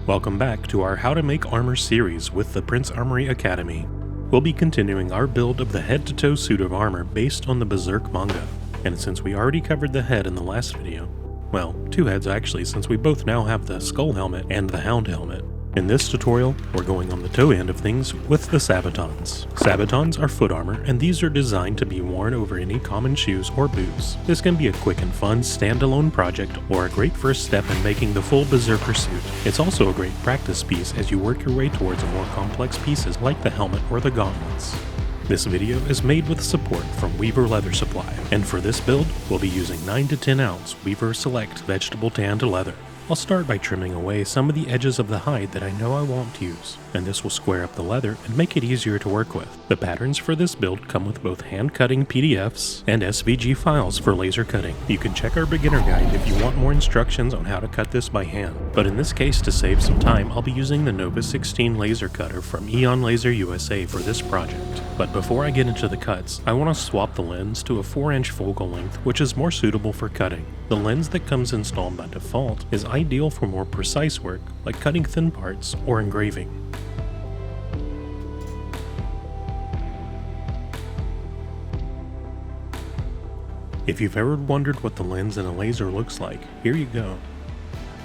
Welcome back to our How to Make Armor series with the Prince Armory Academy. We'll be continuing our build of the head-to-toe suit of armor based on the Berserk manga, and since we already covered the head in the last video, well, two heads actually, since we both now have the skull helmet and the hound helmet. In this tutorial, we're going on the toe end of things with the Sabatons. Sabatons are foot armor, and these are designed to be worn over any common shoes or boots. This can be a quick and fun standalone project, or a great first step in making the full Berserker suit. It's also a great practice piece as you work your way towards more complex pieces like the helmet or the gauntlets. This video is made with support from Weaver Leather Supply, and for this build, we'll be using 9 to 10 ounce Weaver Select vegetable tanned leather. I'll start by trimming away some of the edges of the hide that I know I won't use, and this will square up the leather and make it easier to work with. The patterns for this build come with both hand-cutting PDFs and SVG files for laser cutting. You can check our beginner guide if you want more instructions on how to cut this by hand, but in this case, to save some time, I'll be using the Nova 16 laser cutter from Eon Laser USA for this project. But before I get into the cuts, I want to swap the lens to a 4-inch focal length, which is more suitable for cutting. The lens that comes installed by default is ideal for more precise work, like cutting thin parts or engraving. If you've ever wondered what the lens in a laser looks like, here you go.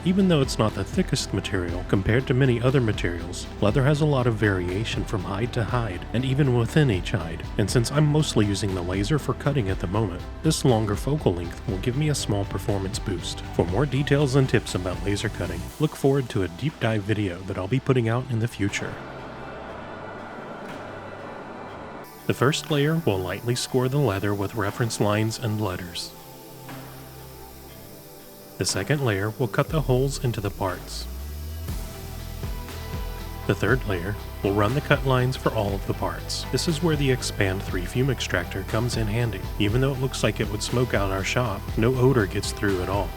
Even though it's not the thickest material compared to many other materials, leather has a lot of variation from hide to hide, and even within each hide, and since I'm mostly using the laser for cutting at the moment, this longer focal length will give me a small performance boost. For more details and tips about laser cutting, look forward to a deep dive video that I'll be putting out in the future. The first layer will lightly score the leather with reference lines and letters. The second layer will cut the holes into the parts. The third layer will run the cut lines for all of the parts. This is where the Expand 3 fume extractor comes in handy. Even though it looks like it would smoke out our shop, no odor gets through at all.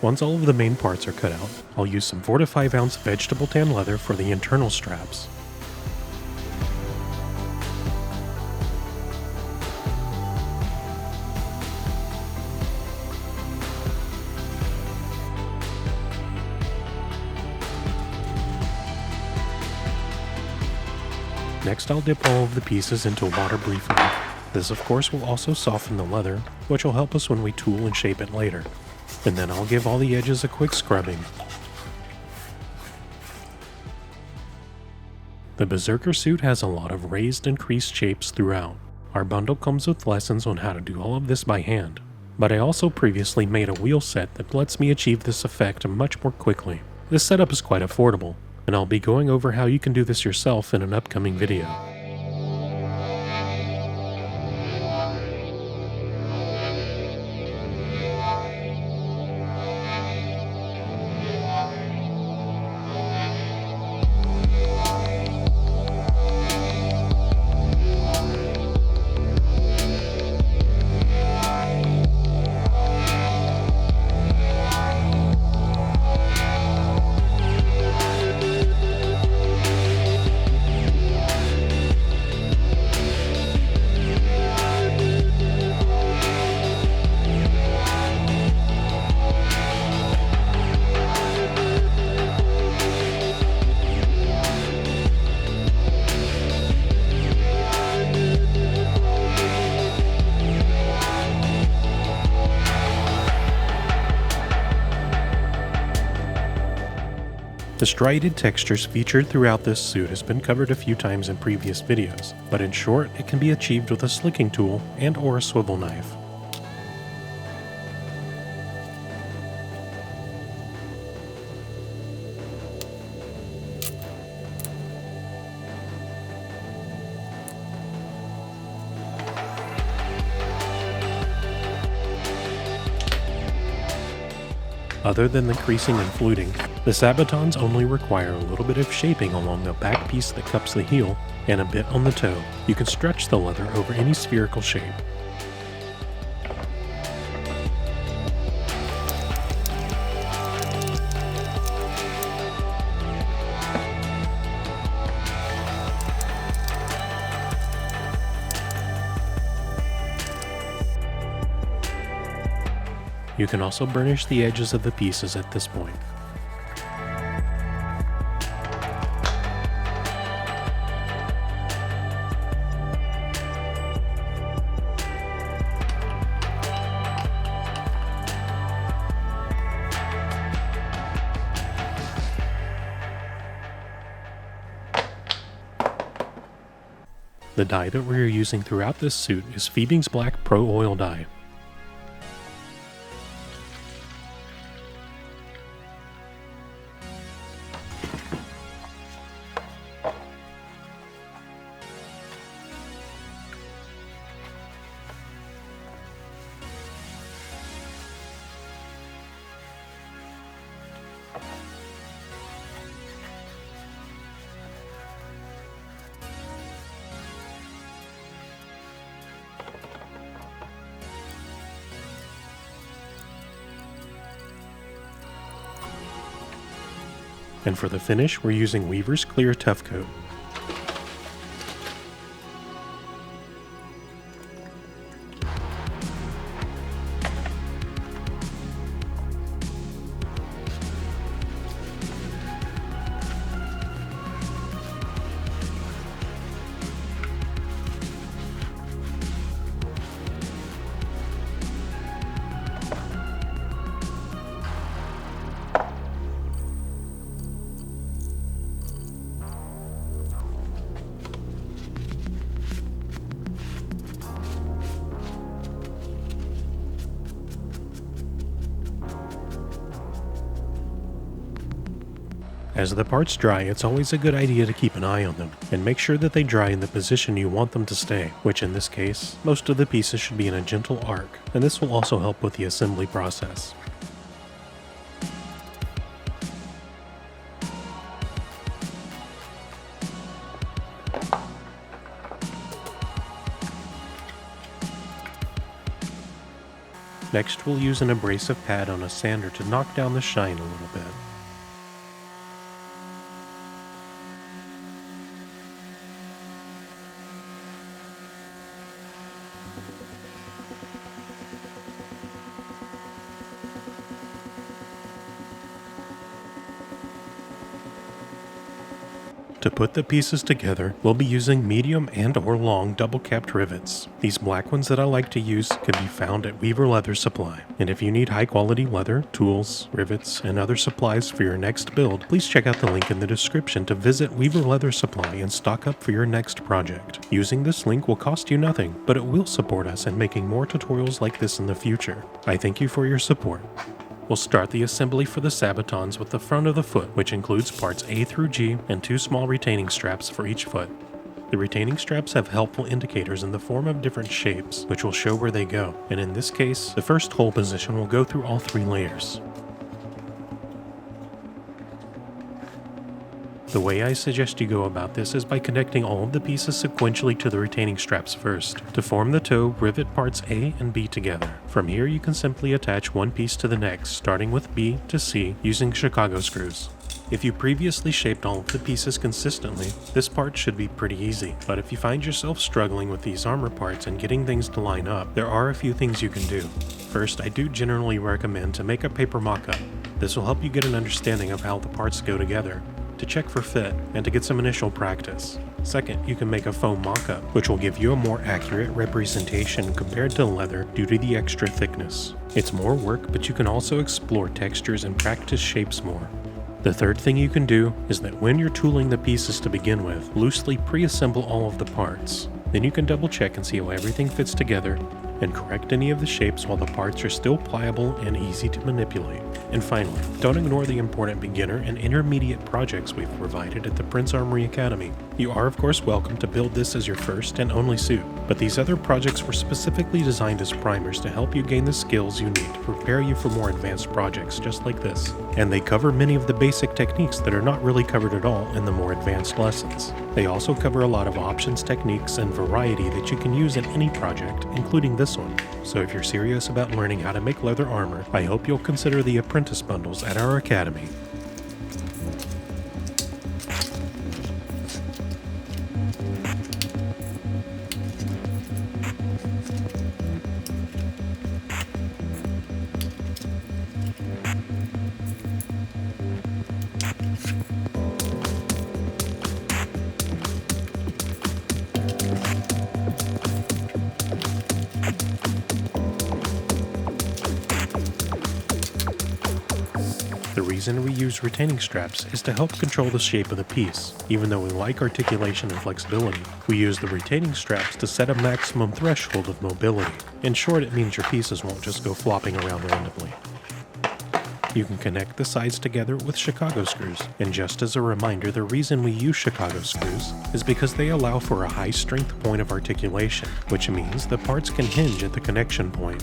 Once all of the main parts are cut out, I'll use some 4 to 5 ounce vegetable tan leather for the internal straps. Next, I'll dip all of the pieces into water briefly. This of course will also soften the leather, which will help us when we tool and shape it later. And then I'll give all the edges a quick scrubbing. The Berserker suit has a lot of raised and creased shapes throughout. Our bundle comes with lessons on how to do all of this by hand, but I also previously made a wheel set that lets me achieve this effect much more quickly. This setup is quite affordable, and I'll be going over how you can do this yourself in an upcoming video. The striated textures featured throughout this suit has been covered a few times in previous videos, but in short, it can be achieved with a slicking tool and or a swivel knife. Other than the creasing and fluting, the Sabatons only require a little bit of shaping along the back piece that cups the heel and a bit on the toe. You can stretch the leather over any spherical shape. You can also burnish the edges of the pieces at this point. The dye that we are using throughout this suit is Phoebing's Black Pro Oil dye. And for the finish, we're using Weaver's Clear Tough Coat. As the parts dry, it's always a good idea to keep an eye on them, and make sure that they dry in the position you want them to stay, which in this case, most of the pieces should be in a gentle arc, and this will also help with the assembly process. Next, we'll use an abrasive pad on a sander to knock down the shine a little bit. To put the pieces together, we'll be using medium and or long double-capped rivets. These black ones that I like to use can be found at Weaver Leather Supply. And if you need high-quality leather, tools, rivets, and other supplies for your next build, please check out the link in the description to visit Weaver Leather Supply and stock up for your next project. Using this link will cost you nothing, but it will support us in making more tutorials like this in the future. I thank you for your support. We'll start the assembly for the Sabatons with the front of the foot, which includes parts A through G and 2 small retaining straps for each foot. The retaining straps have helpful indicators in the form of different shapes, which will show where they go, and in this case, the first hole position will go through all 3 layers. The way I suggest you go about this is by connecting all of the pieces sequentially to the retaining straps first. To form the toe, rivet parts A and B together. From here you can simply attach one piece to the next, starting with B to C using Chicago screws. If you previously shaped all of the pieces consistently, this part should be pretty easy, but if you find yourself struggling with these armor parts and getting things to line up, there are a few things you can do. First, I do generally recommend to make a paper mock-up. This will help you get an understanding of how the parts go together, to check for fit, and to get some initial practice. Second, you can make a foam mock-up, which will give you a more accurate representation compared to leather due to the extra thickness. It's more work, but you can also explore textures and practice shapes more. The third thing you can do is that when you're tooling the pieces to begin with, loosely pre-assemble all of the parts. Then you can double check and see how everything fits together and correct any of the shapes while the parts are still pliable and easy to manipulate. And finally, don't ignore the important beginner and intermediate projects we've provided at the Prince Armory Academy. You are of course welcome to build this as your first and only suit, but these other projects were specifically designed as primers to help you gain the skills you need to prepare you for more advanced projects just like this. And they cover many of the basic techniques that are not really covered at all in the more advanced lessons. They also cover a lot of options, techniques, and variety that you can use in any project, including this one. So if you're serious about learning how to make leather armor, I hope you'll consider the apprentice bundles at our academy. The reason we use retaining straps is to help control the shape of the piece. Even though we like articulation and flexibility, we use the retaining straps to set a maximum threshold of mobility. In short, it means your pieces won't just go flopping around randomly. You can connect the sides together with Chicago screws, and just as a reminder, the reason we use Chicago screws is because they allow for a high strength point of articulation, which means the parts can hinge at the connection point.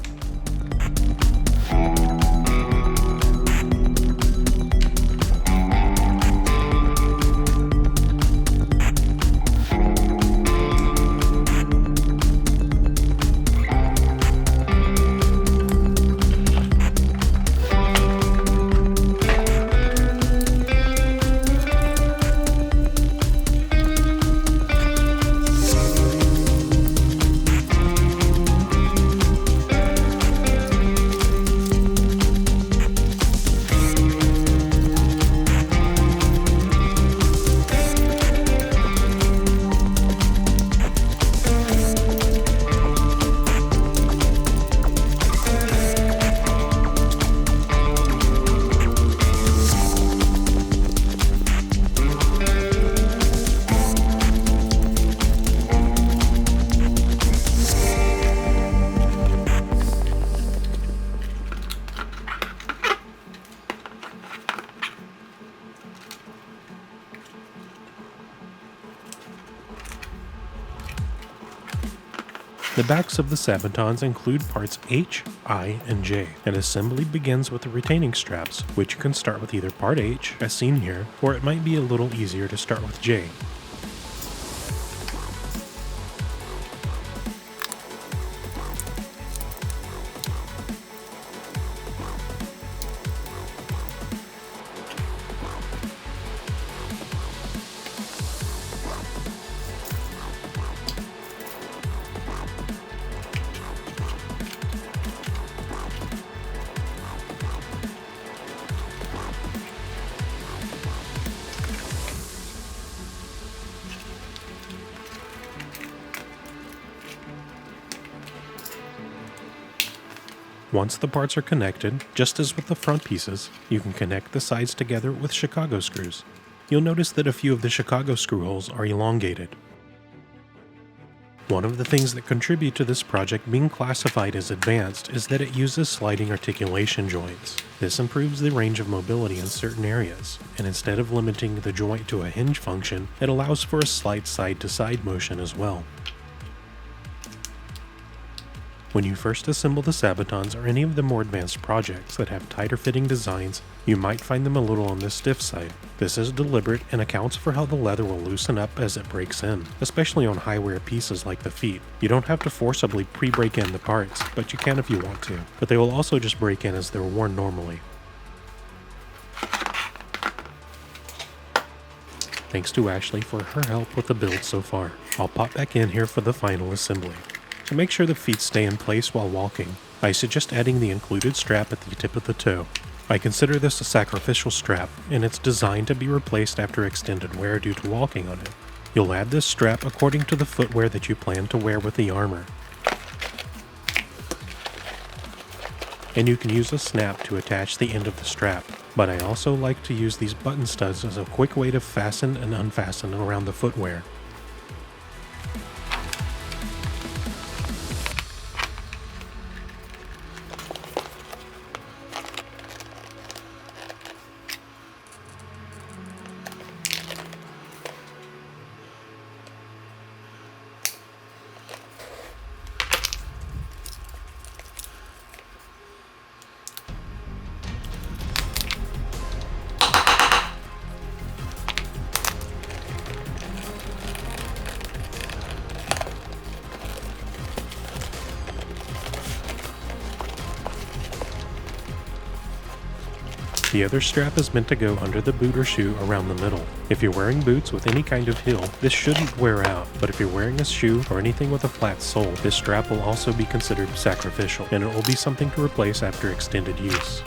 The backs of the Sabatons include parts H, I, and J, and assembly begins with the retaining straps, which you can start with either part H, as seen here, or it might be a little easier to start with J. Once the parts are connected, just as with the front pieces, you can connect the sides together with Chicago screws. You'll notice that a few of the Chicago screw holes are elongated. One of the things that contribute to this project being classified as advanced is that it uses sliding articulation joints. This improves the range of mobility in certain areas, and instead of limiting the joint to a hinge function, it allows for a slight side-to-side motion as well. When you first assemble the Sabatons or any of the more advanced projects that have tighter fitting designs, you might find them a little on the stiff side. This is deliberate and accounts for how the leather will loosen up as it breaks in, especially on high wear pieces like the feet. You don't have to forcibly pre-break in the parts, but you can if you want to, but they will also just break in as they're worn normally. Thanks to Ashley for her help with the build so far. I'll pop back in here for the final assembly. To make sure the feet stay in place while walking, I suggest adding the included strap at the tip of the toe. I consider this a sacrificial strap, and it's designed to be replaced after extended wear due to walking on it. You'll add this strap according to the footwear that you plan to wear with the armor. And you can use a snap to attach the end of the strap, but I also like to use these button studs as a quick way to fasten and unfasten around the footwear. The other strap is meant to go under the boot or shoe around the middle. If you're wearing boots with any kind of heel, this shouldn't wear out, but if you're wearing a shoe or anything with a flat sole, this strap will also be considered sacrificial, and it will be something to replace after extended use.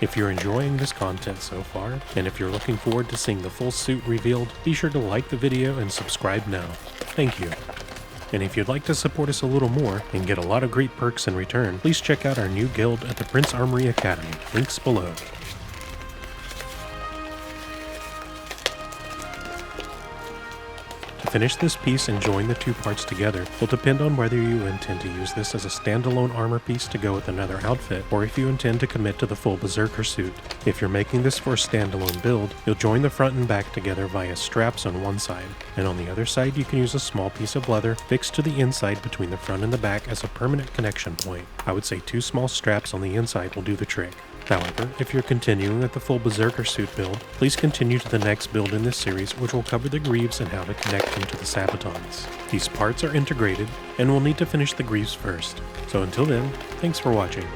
If you're enjoying this content so far, and if you're looking forward to seeing the full suit revealed, be sure to like the video and subscribe now. Thank you. And if you'd like to support us a little more and get a lot of great perks in return, please check out our new guild at the Prince Armory Academy, links below. To finish this piece and join the two parts together will depend on whether you intend to use this as a standalone armor piece to go with another outfit, or if you intend to commit to the full Berserker suit. If you're making this for a standalone build, you'll join the front and back together via straps on one side, and on the other side you can use a small piece of leather fixed to the inside between the front and the back as a permanent connection point. I would say 2 small straps on the inside will do the trick. However, if you're continuing with the full Berserker suit build, please continue to the next build in this series, which will cover the greaves and how to connect them to the Sabatons. These parts are integrated, and we'll need to finish the greaves first. So until then, thanks for watching.